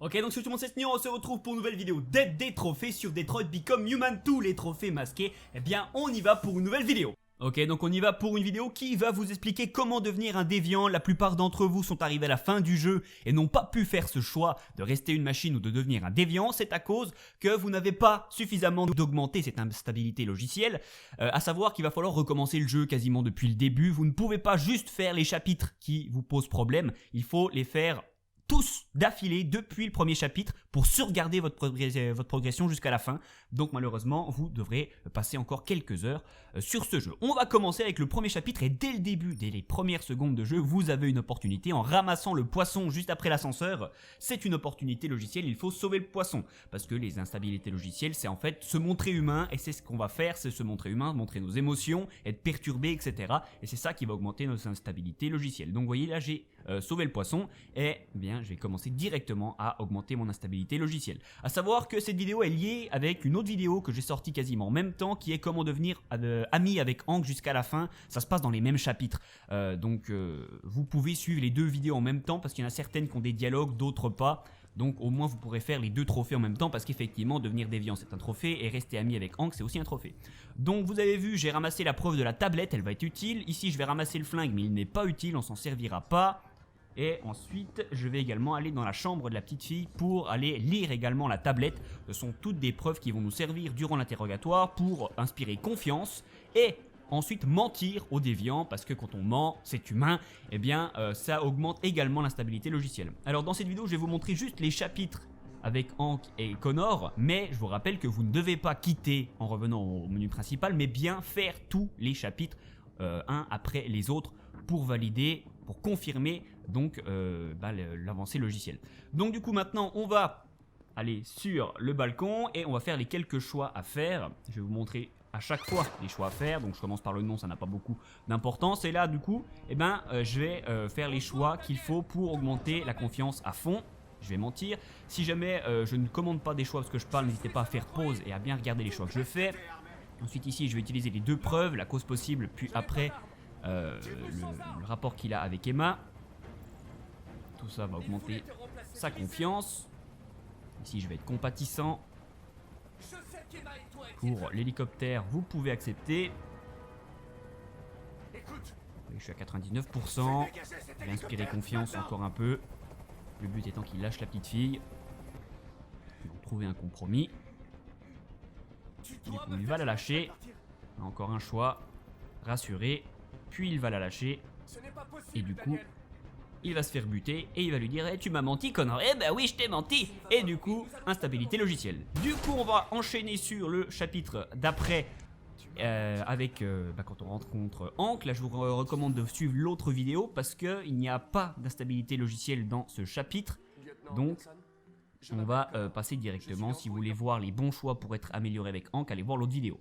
Ok, donc salut tout le monde, c'est Sneon, on se retrouve pour une nouvelle vidéo d'aide des trophées sur Detroit Become Human, tous les trophées masqués. Eh bien, on y va pour une nouvelle vidéo. Ok, donc on y va pour une vidéo qui va vous expliquer comment devenir un déviant. La plupart d'entre vous sont arrivés à la fin du jeu et n'ont pas pu faire ce choix de rester une machine ou de devenir un déviant. C'est à cause que vous n'avez pas suffisamment d'augmenter cette instabilité logicielle. À savoir qu'il va falloir recommencer le jeu quasiment depuis le début. Vous ne pouvez pas juste faire les chapitres qui vous posent problème. Il faut les faire tous d'affilée depuis le premier chapitre pour sauvegarder votre progression jusqu'à la fin. Donc malheureusement, vous devrez passer encore quelques heures sur ce jeu. On va commencer avec le premier chapitre et dès le début, dès les premières secondes de jeu, vous avez une opportunité en ramassant le poisson juste après l'ascenseur. C'est une opportunité logicielle, il faut sauver le poisson. Parce que les instabilités logicielles, c'est en fait se montrer humain et c'est ce qu'on va faire, c'est se montrer humain, montrer nos émotions, être perturbé, etc. Et c'est ça qui va augmenter nos instabilités logicielles. Donc vous voyez là, j'ai sauvé le poisson et bien je vais commencer directement à augmenter mon instabilité logicielle. A savoir que cette vidéo est liée avec une autre vidéo que j'ai sortie quasiment en même temps qui est comment devenir ami avec Hank jusqu'à la fin. Ça se passe dans les mêmes chapitres. Donc vous pouvez suivre les deux vidéos en même temps parce qu'il y en a certaines qui ont des dialogues, d'autres pas. Donc au moins vous pourrez faire les deux trophées en même temps parce qu'effectivement devenir déviant c'est un trophée et rester ami avec Hank c'est aussi un trophée. Donc vous avez vu, j'ai ramassé la preuve de la tablette, elle va être utile. Ici je vais ramasser le flingue mais il n'est pas utile, on s'en servira pas. Et ensuite, je vais également aller dans la chambre de la petite fille pour aller lire également la tablette. Ce sont toutes des preuves qui vont nous servir durant l'interrogatoire pour inspirer confiance et ensuite mentir aux déviants parce que quand on ment, c'est humain, et bien ça augmente également l'instabilité logicielle. Alors dans cette vidéo, je vais vous montrer juste les chapitres avec Hank et Connor, mais je vous rappelle que vous ne devez pas quitter en revenant au menu principal, mais bien faire tous les chapitres un après les autres pour valider, pour confirmer donc l'avancée logicielle. Donc du coup maintenant on va aller sur le balcon et on va faire les quelques choix à faire. Je vais vous montrer à chaque fois les choix à faire, donc je commence par le nom, ça n'a pas beaucoup d'importance. Et là du coup je vais faire les choix qu'il faut pour augmenter la confiance à fond. Je vais mentir, si jamais je ne commande pas des choix parce que je parle, n'hésitez pas à faire pause et à bien regarder les choix que je fais. Ensuite ici je vais utiliser les deux preuves, la cause possible puis après le rapport qu'il a avec Emma. Tout ça va augmenter sa confiance. Ici je vais être compatissant. Pour l'hélicoptère vous pouvez accepter. Je suis à 99%. Je vais inspirer confiance encore un peu. Le but étant qu'il lâche la petite fille. Ils vont trouver un compromis. Du coup il va la lâcher. Encore un choix. Rassuré. Puis il va la lâcher. Et du coup il va se faire buter et il va lui dire hey, tu m'as menti Connor. Eh ben oui je t'ai menti. Et du coup instabilité logicielle. Du coup on va enchaîner sur le chapitre d'après quand on rencontre Hank. Là je vous recommande de suivre l'autre vidéo parce qu'il n'y a pas d'instabilité logicielle dans ce chapitre. Donc on va passer directement. Si vous voulez voir les bons choix pour être amélioré avec Hank, allez voir l'autre vidéo.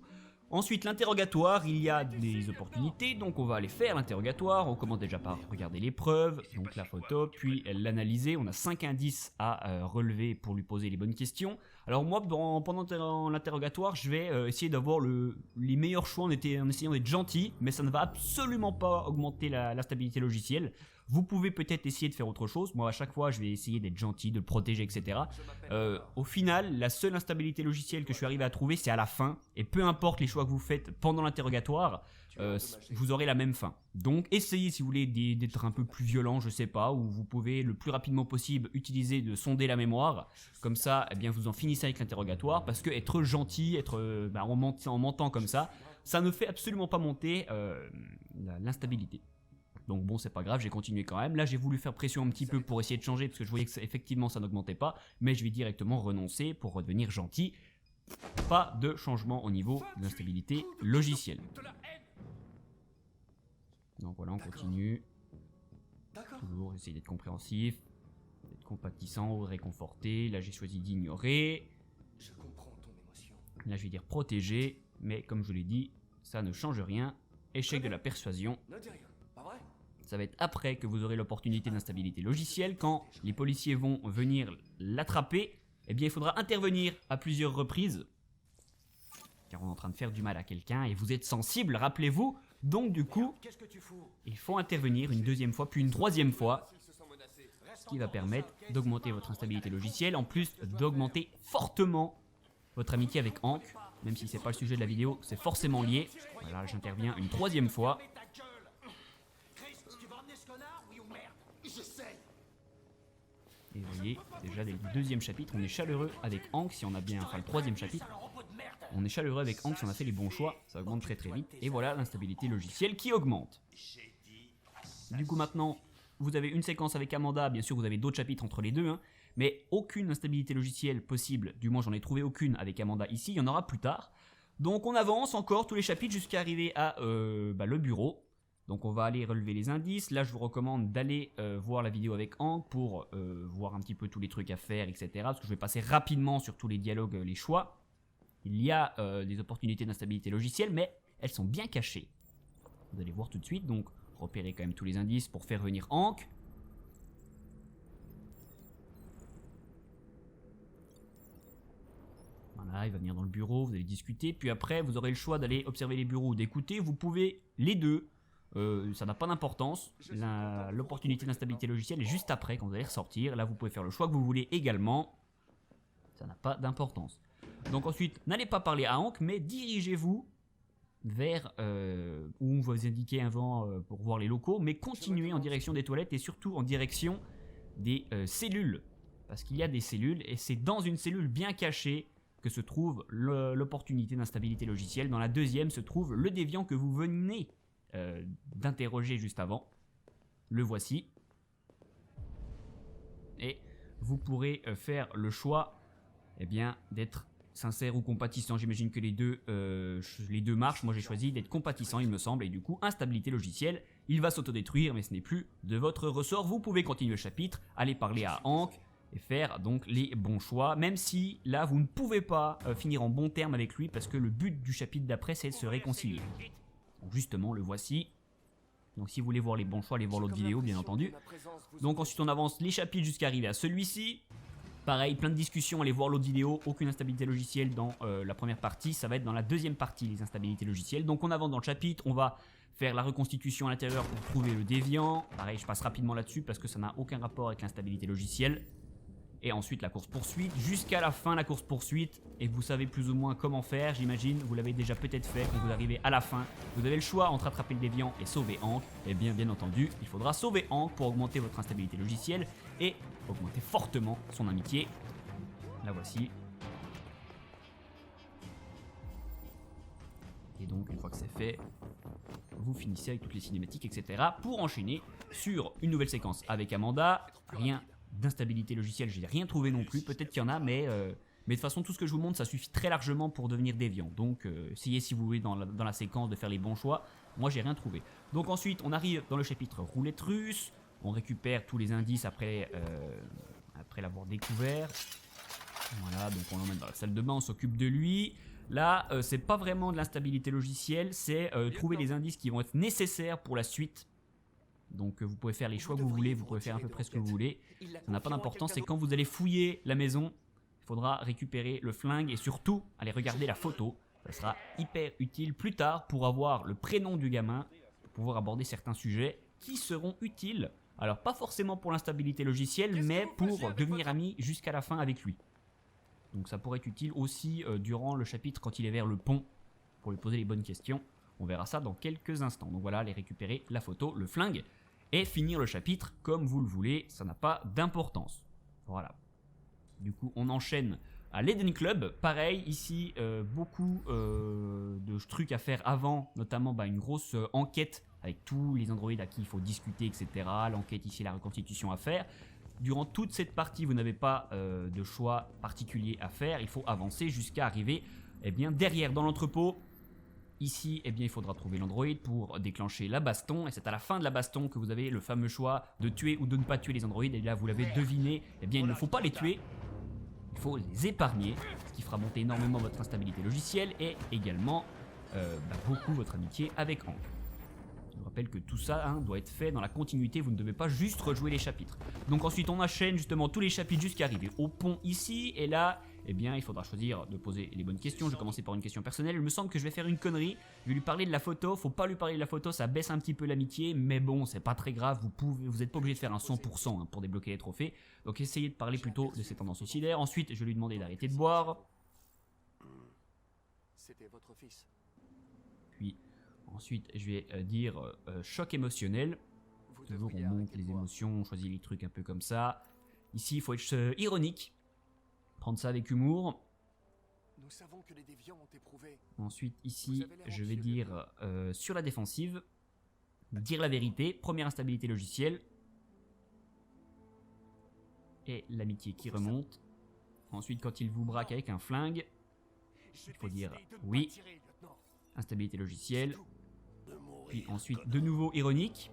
Ensuite l'interrogatoire, il y a des opportunités, donc on va aller faire l'interrogatoire. On commence déjà par regarder les preuves, donc la photo, puis l'analyser. On a 5 indices à relever pour lui poser les bonnes questions. Alors moi pendant l'interrogatoire je vais essayer d'avoir les meilleurs choix en essayant d'être gentil, mais ça ne va absolument pas augmenter la stabilité logicielle. Vous pouvez peut-être essayer de faire autre chose. Moi à chaque fois je vais essayer d'être gentil, de le protéger, etc. Au final la seule instabilité logicielle que je suis arrivé à trouver c'est à la fin. Et peu importe les choix que vous faites pendant l'interrogatoire, vous aurez la même fin. Donc essayez si vous voulez d'être un peu plus violent, je sais pas, ou vous pouvez le plus rapidement possible utiliser de sonder la mémoire. Comme ça eh bien vous en finissez avec l'interrogatoire. Parce que être gentil, être en mentant comme ça ne fait absolument pas monter l'instabilité. Donc bon c'est pas grave, j'ai continué quand même. Là j'ai voulu faire pression un petit peu pour essayer de changer parce que je voyais que effectivement ça n'augmentait pas. Mais je vais directement renoncer pour redevenir gentil. Pas de changement au niveau de l'instabilité logicielle. Donc voilà on continue. Toujours essayer d'être compréhensif, d'être compatissant ou réconforté. Là j'ai choisi d'ignorer. Là je vais dire protéger. Mais comme je l'ai dit ça ne change rien. Échec de la persuasion. Ça va être après que vous aurez l'opportunité d'instabilité logicielle. Quand les policiers vont venir l'attraper, eh bien il faudra intervenir à plusieurs reprises. Car on est en train de faire du mal à quelqu'un et vous êtes sensible, rappelez-vous. Donc du coup, il faut intervenir une deuxième fois, puis une troisième fois. ce qui va permettre d'augmenter votre instabilité logicielle, en plus d'augmenter fortement votre amitié avec Hank, même si c'est pas le sujet de la vidéo, c'est forcément lié. Voilà, j'interviens une troisième fois. Et vous voyez, déjà dès le deuxième chapitre, on est chaleureux avec Hank si on a bien, enfin le troisième chapitre, on est chaleureux avec Hank si on a fait les bons choix, ça augmente très très vite. Et voilà l'instabilité logicielle qui augmente. Du coup maintenant, vous avez une séquence avec Amanda, bien sûr vous avez d'autres chapitres entre les deux, hein, mais aucune instabilité logicielle possible, du moins j'en ai trouvé aucune avec Amanda ici, il y en aura plus tard. Donc on avance encore tous les chapitres jusqu'à arriver à le bureau. Donc on va aller relever les indices. Là je vous recommande d'aller voir la vidéo avec Hank pour voir un petit peu tous les trucs à faire, etc. Parce que je vais passer rapidement sur tous les dialogues, les choix. Il y a des opportunités d'instabilité logicielle, mais elles sont bien cachées. Vous allez voir tout de suite, donc repérez quand même tous les indices pour faire venir Hank. Voilà, il va venir dans le bureau, vous allez discuter, puis après vous aurez le choix d'aller observer les bureaux ou d'écouter. Vous pouvez les deux. Ça n'a pas d'importance, l'opportunité d'instabilité logicielle est juste après quand vous allez ressortir. Là vous pouvez faire le choix que vous voulez également, ça n'a pas d'importance. Donc ensuite n'allez pas parler à Hank, mais dirigez-vous vers où on vous indiquait avant pour voir les locaux, mais continuez en direction des toilettes et surtout en direction des cellules, parce qu'il y a des cellules et c'est dans une cellule bien cachée que se trouve l'opportunité d'instabilité logicielle. Dans la deuxième se trouve le déviant que vous venez d'interroger juste avant. Le voici. Et vous pourrez faire le choix d'être sincère ou compatissant. J'imagine que les deux marchent. Moi j'ai choisi d'être compatissant il me semble. Et du coup instabilité logicielle, il va s'autodétruire mais ce n'est plus de votre ressort. Vous pouvez continuer le chapitre, aller parler à Hank et faire donc les bons choix. Même si là vous ne pouvez pas finir en bon terme avec lui parce que le but du chapitre d'après c'est de se réconcilier. Donc justement le voici. Donc si vous voulez voir les bons choix, allez voir l'autre vidéo bien entendu. Donc ensuite on avance les chapitres jusqu'à arriver à celui-ci. Pareil, plein de discussions, allez voir l'autre vidéo. Aucune instabilité logicielle dans la première partie, ça va être dans la deuxième partie les instabilités logicielles. Donc on avance dans le chapitre, on va faire la reconstitution à l'intérieur pour trouver le déviant. Pareil, je passe rapidement là-dessus parce que ça n'a aucun rapport avec l'instabilité logicielle. Et ensuite la course-poursuite, jusqu'à la fin la course-poursuite. Et vous savez plus ou moins comment faire, j'imagine. Vous l'avez déjà peut-être fait quand vous arrivez à la fin. Vous avez le choix entre attraper le déviant et sauver Hank. Et bien entendu, il faudra sauver Hank pour augmenter votre instabilité logicielle et augmenter fortement son amitié. La voici. Et donc une fois que c'est fait, vous finissez avec toutes les cinématiques, etc. pour enchaîner sur une nouvelle séquence avec Amanda. Rien d'instabilité logicielle, j'ai rien trouvé non plus, peut-être qu'il y en a, mais de toute façon tout ce que je vous montre ça suffit très largement pour devenir déviant. Donc essayez si vous voulez dans la séquence de faire les bons choix. Moi j'ai rien trouvé. Donc ensuite on arrive dans le chapitre roulette russe, on récupère tous les indices après l'avoir découvert. Voilà, donc on l'emmène dans la salle de bain, on s'occupe de lui. Là c'est pas vraiment de l'instabilité logicielle, c'est trouver les indices qui vont être nécessaires pour la suite. Donc vous pouvez faire les choix que vous voulez, vous pouvez faire à peu près ce que vous voulez. Ça n'a pas d'importance, c'est quand vous allez fouiller la maison, il faudra récupérer le flingue et surtout aller regarder la photo. Ça sera hyper utile plus tard pour avoir le prénom du gamin, pour pouvoir aborder certains sujets qui seront utiles. Alors pas forcément pour l'instabilité logicielle, mais pour devenir ami jusqu'à la fin avec lui. Donc ça pourrait être utile aussi durant le chapitre quand il est vers le pont, pour lui poser les bonnes questions. On verra ça dans quelques instants. Donc voilà, aller récupérer la photo, le flingue et finir le chapitre comme vous le voulez. Ça n'a pas d'importance. Voilà. Du coup, on enchaîne à l'Eden Club. Pareil, ici, beaucoup de trucs à faire avant. Notamment une grosse enquête avec tous les androïdes à qui il faut discuter, etc. L'enquête ici, la reconstitution à faire. Durant toute cette partie, vous n'avez pas de choix particulier à faire. Il faut avancer jusqu'à arriver derrière dans l'entrepôt. Ici, il faudra trouver l'androïde pour déclencher la baston. Et c'est à la fin de la baston que vous avez le fameux choix de tuer ou de ne pas tuer les androïdes. Et là, vous l'avez deviné, il ne faut pas les tuer. Il faut les épargner, ce qui fera monter énormément votre instabilité logicielle et également beaucoup votre amitié avec Hank. Je vous rappelle que tout ça doit être fait dans la continuité, vous ne devez pas juste rejouer les chapitres. Donc ensuite on enchaîne justement tous les chapitres jusqu'à arriver au pont ici, et là eh bien il faudra choisir de poser les bonnes questions. Je vais commencer par une question personnelle. Il me semble que je vais faire une connerie. Je vais lui parler de la photo. Faut pas lui parler de la photo, ça baisse un petit peu l'amitié, mais bon, c'est pas très grave. Vous êtes pas obligé de faire un 100% pour débloquer les trophées. Donc essayez de parler plutôt de ses tendances suicidaires. Ensuite, je vais lui demander d'arrêter de boire. C'était votre fils. Puis ensuite, je vais dire choc émotionnel. Toujours on monte les émotions, on choisit les trucs un peu comme ça. Ici, il faut être ironique. Prendre ça avec humour. Nous savons que les déviants ont éprouvé. Ensuite, ici, je vais dire sur la défensive. Dire la vérité. Première instabilité logicielle. Et l'amitié qui remonte. Ensuite, quand il vous braque avec un flingue, il faut dire oui. Instabilité logicielle. Puis ensuite, de nouveau ironique.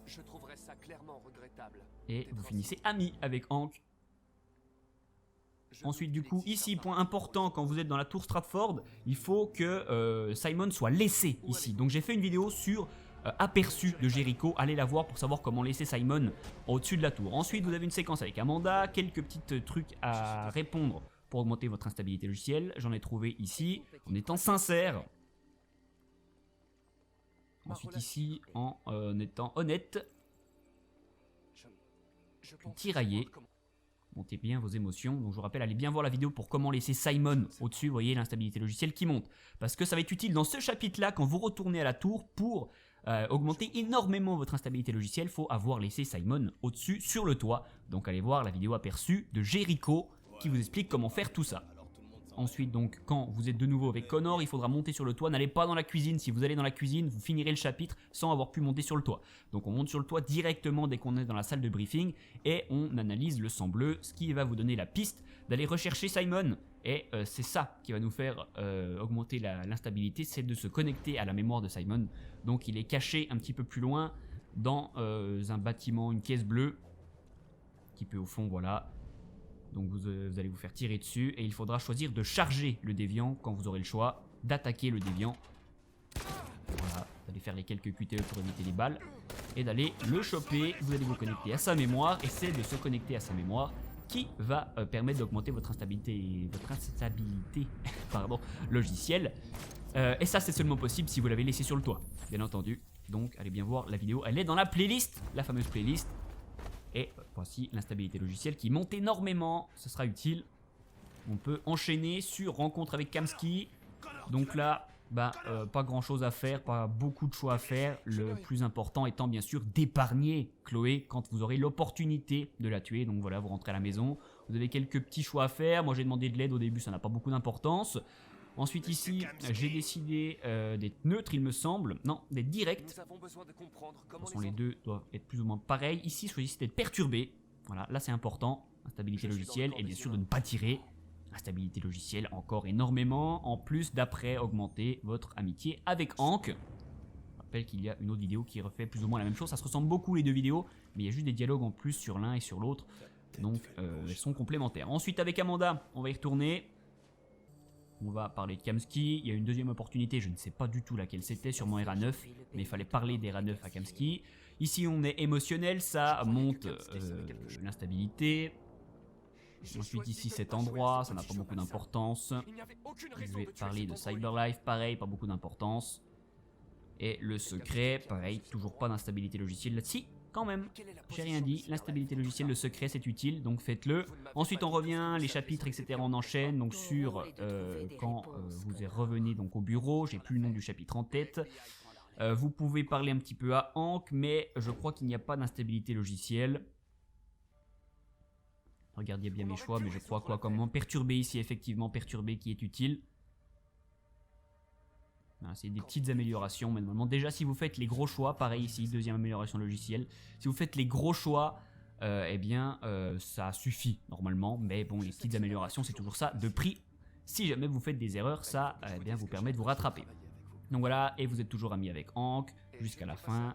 Je trouverais ça clairement regrettable. Et vous finissez ami avec Hank. Ensuite, du coup, ici, point important, quand vous êtes dans la tour Stratford, il faut que Simon soit laissé ici. Donc j'ai fait une vidéo sur aperçu de Jericho. Allez la voir pour savoir comment laisser Simon au-dessus de la tour. Ensuite, vous avez une séquence avec Amanda, quelques petits trucs à répondre pour augmenter votre instabilité logicielle. J'en ai trouvé ici, en étant sincère. Ensuite ici, en étant honnête. Puis tiraillé. Montez bien vos émotions. Donc je vous rappelle, allez bien voir la vidéo pour comment laisser Simon au-dessus. Vous voyez l'instabilité logicielle qui monte. Parce que ça va être utile dans ce chapitre-là quand vous retournez à la tour pour augmenter énormément votre instabilité logicielle. Il faut avoir laissé Simon au-dessus sur le toit. Donc allez voir la vidéo aperçue de Jericho qui vous explique comment faire tout ça. Ensuite, donc, quand vous êtes de nouveau avec Connor, il faudra monter sur le toit. N'allez pas dans la cuisine. Si vous allez dans la cuisine, vous finirez le chapitre sans avoir pu monter sur le toit. Donc, on monte sur le toit directement dès qu'on est dans la salle de briefing et on analyse le sang bleu, ce qui va vous donner la piste d'aller rechercher Simon. Et c'est ça qui va nous faire augmenter l'instabilité, c'est de se connecter à la mémoire de Simon. Donc, il est caché un petit peu plus loin dans un bâtiment, une caisse bleue, qui peut au fond, voilà. Donc vous allez vous faire tirer dessus et il faudra choisir de charger le déviant quand vous aurez le choix, d'attaquer le déviant. Voilà, vous allez faire les quelques QTE pour éviter les balles et d'aller le choper. Vous allez vous connecter à sa mémoire et c'est de se connecter à sa mémoire qui va permettre d'augmenter votre instabilité pardon, logicielle. Et ça c'est seulement possible si vous l'avez laissé sur le toit, bien entendu. Donc allez bien voir la vidéo, elle est dans la playlist, la fameuse playlist. Et voici l'instabilité logicielle qui monte énormément, ce sera utile. On peut enchaîner sur rencontre avec Kamski. Donc là, pas grand chose à faire, pas beaucoup de choix à faire. Le plus important étant bien sûr d'épargner Chloé quand vous aurez l'opportunité de la tuer. Donc voilà, vous rentrez à la maison, vous avez quelques petits choix à faire. Moi j'ai demandé de l'aide au début, ça n'a pas beaucoup d'importance. Ensuite ici, j'ai décidé d'être neutre, il me semble. Non, d'être direct. De toute façon, les deux doivent être plus ou moins pareils. Ici, choisissez d'être perturbé. Voilà, là c'est important. Instabilité logicielle et bien sûr de ne pas tirer. Instabilité logicielle encore énormément. En plus d'après augmenter votre amitié avec Hank. Je rappelle qu'il y a une autre vidéo qui refait plus ou moins la même chose. Ça se ressemble beaucoup les deux vidéos, mais il y a juste des dialogues en plus sur l'un et sur l'autre. Donc elles sont complémentaires. Ensuite avec Amanda, on va y retourner. On va parler de Kamski, il y a une deuxième opportunité, je ne sais pas du tout laquelle c'était, sûrement RA9, mais il fallait parler des RA9 à Kamski. Ici on est émotionnel, ça monte l'instabilité. Ensuite ici cet endroit, ça n'a pas beaucoup d'importance. Je vais parler de Cyberlife, pareil, pas beaucoup d'importance. Et le secret, pareil, toujours pas d'instabilité logicielle là-dessus. Quand même, j'ai rien dit, l'instabilité logicielle, le secret c'est utile, donc faites-le. Ensuite on revient, les chapitres etc, on enchaîne, donc sur quand vous revenez donc au bureau, j'ai plus le nom du chapitre en tête. Vous pouvez parler un petit peu à Hank, mais je crois qu'il n'y a pas d'instabilité logicielle. Regardez bien mes choix, mais je crois quoi, comment perturber ici, effectivement perturber qui est utile. C'est des petites améliorations, mais normalement déjà si vous faites les gros choix, pareil ici, deuxième amélioration logicielle, si vous faites les gros choix, eh bien ça suffit normalement, mais bon les petites améliorations c'est toujours ça de prix. Si jamais vous faites des erreurs, ça eh bien, vous permet de vous rattraper. Donc voilà, et vous êtes toujours amis avec Hank jusqu'à la fin.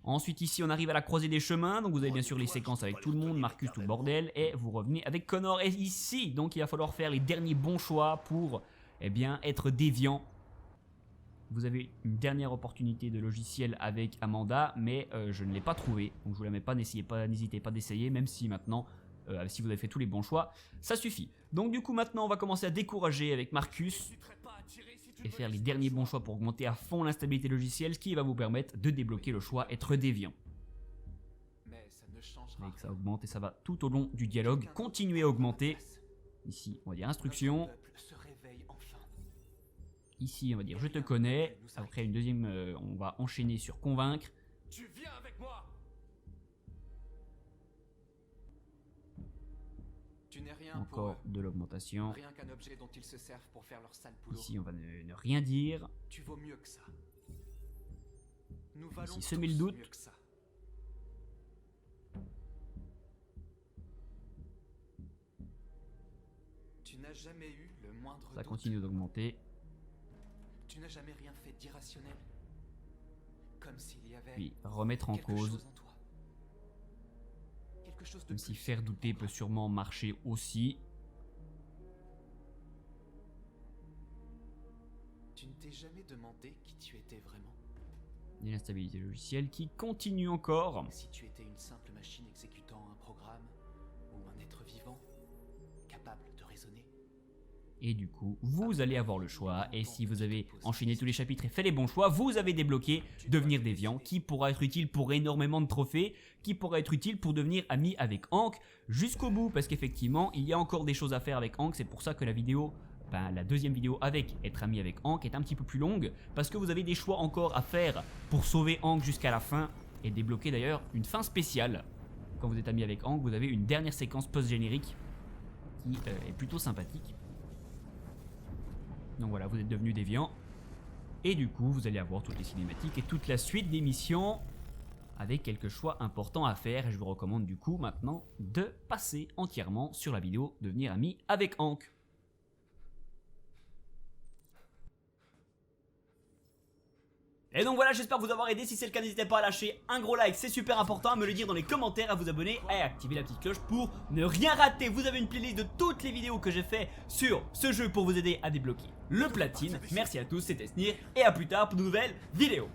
Ensuite ici on arrive à la croisée des chemins, donc vous avez bien sûr les séquences avec tout le monde, Marcus tout le bordel, et vous revenez avec Connor. Et ici donc il va falloir faire les derniers bons choix pour eh bien, être déviant. Vous avez une dernière opportunité de logiciel avec Amanda, mais je ne l'ai pas trouvé. Donc je vous la mets pas, n'hésitez pas d'essayer, même si maintenant si vous avez fait tous les bons choix, ça suffit. Donc du coup maintenant on va commencer à décourager avec Marcus et faire les derniers bons choix pour augmenter à fond l'instabilité logicielle, ce qui va vous permettre de débloquer le choix être déviant. Mais ça ne changera Et que ça augmente et ça va tout au long du dialogue continuer à augmenter. Ici on va dire instruction. Notre peuple se réveille enfin. Ici on va dire je te connais. Après une deuxième on va enchaîner sur convaincre. Tu viens avec moi. Tu n'es rien pour Encore eux. de l'augmentation. Rien qu'un objet dont ils se servent pour faire leur sale boulot. Ici on va ne rien dire. Tu vaux mieux que ça. Nous valons Ici, semer le tous doute. mieux que ça. Tu n'as jamais eu le moindre Ça doute. continue d'augmenter. Tu n'as jamais rien fait d'irrationnel. Comme s'il y avait Puis remettre en quelque cause. chose en toi. Quelque chose de Même si plus faire douter peut sûrement marcher aussi. Tu ne t'es jamais demandé qui tu étais vraiment. Et l'instabilité logicielle qui continue encore. Si tu étais une simple machine exécutant un programme ou un être vivant capable de raisonner. Et du coup, vous allez avoir le choix. Et si vous avez enchaîné tous les chapitres et fait les bons choix, vous avez débloqué devenir déviant, qui pourra être utile pour énormément de trophées, qui pourra être utile pour devenir ami avec Hank jusqu'au bout. Parce qu'effectivement, il y a encore des choses à faire avec Hank. C'est pour ça que la vidéo, la deuxième vidéo avec être ami avec Hank est un petit peu plus longue. Parce que vous avez des choix encore à faire pour sauver Hank jusqu'à la fin. Et débloquer d'ailleurs une fin spéciale. Quand vous êtes ami avec Hank, vous avez une dernière séquence post-générique qui est plutôt sympathique. Donc voilà, vous êtes devenu déviant. Et du coup, vous allez avoir toutes les cinématiques et toute la suite des missions avec quelques choix importants à faire. Et je vous recommande du coup maintenant de passer entièrement sur la vidéo devenir ami avec Hank. Et donc voilà, j'espère vous avoir aidé. Si c'est le cas, n'hésitez pas à lâcher un gros like, c'est super important, à me le dire dans les commentaires, à vous abonner et à activer la petite cloche pour ne rien rater. Vous avez une playlist de toutes les vidéos que j'ai fait sur ce jeu pour vous aider à débloquer le platine. Merci à tous, c'était Snir et à plus tard pour de nouvelles vidéos.